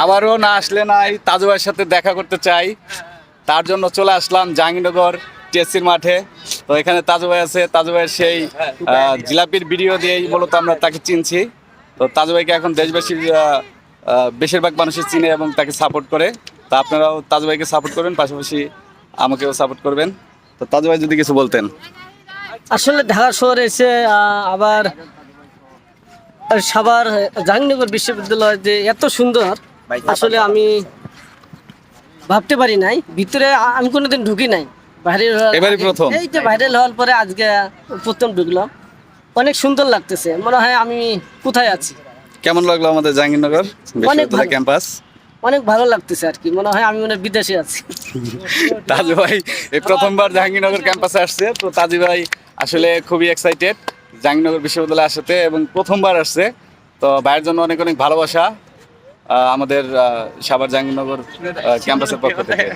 আবারও না আসলে নাই, তাজু ভাইয়ের সাথে দেখা করতে চাই, তার জন্য চলে আসলাম জাহাঙ্গীরনগর টিএসসির মাঠে। তো এখানে তাজু ভাই আছে, তাজু ভাইয়ের সেই জিলাপির ভিডিও দিয়েই মূলত আমরা তাকে চিনছি। তো তাজু ভাইকে এখন দেশবাসীর বেশিরভাগ মানুষই চিনে এবং তাকে সাপোর্ট করে। তো আপনারাও তাজু ভাইকে সাপোর্ট করবেন, পাশাপাশি আমাকেও সাপোর্ট করবেন। তো তাজু ভাই যদি কিছু বলতেন। আসলে ঢাকা শহরে এসে আবার সাভার জাহাঙ্গীরনগর বিশ্ববিদ্যালয় যে এত সুন্দর, আসলে আমি ভাবতে পারি নাই। ভিতরে আমি কোনোদিন ঢুকি নাই, এবারই প্রথম। এই যে ভাইরাল হওয়ার পরে আজকে প্রথম ঢুকলাম। অনেক সুন্দর লাগতেছে, মনে হয় আমি কোথায় আছি। কেমন লাগলো আমাদের জাহাঙ্গীরনগর বিশ্ববিদ্যালয় ভালো। ক্যাম্পাস? অনেক ভালো লাগতেছে আর কি, মনে হয় আমি বিদেশে আছি। তাজু ভাই এই প্রথমবার জাহাঙ্গীরনগর ক্যাম্পাসে আসছে। তো তাজু ভাই আসলে খুবই এক্সাইটেড জাহাঙ্গীরনগর বিশ্ববিদ্যালয়ে আসাতে এবং প্রথমবার আসছে। তো ভাইয়ের জন্য অনেক অনেক ভালোবাসা আমাদের সাভার জাহাঙ্গীরনগর ক্যাম্পাসের পক্ষ থেকে।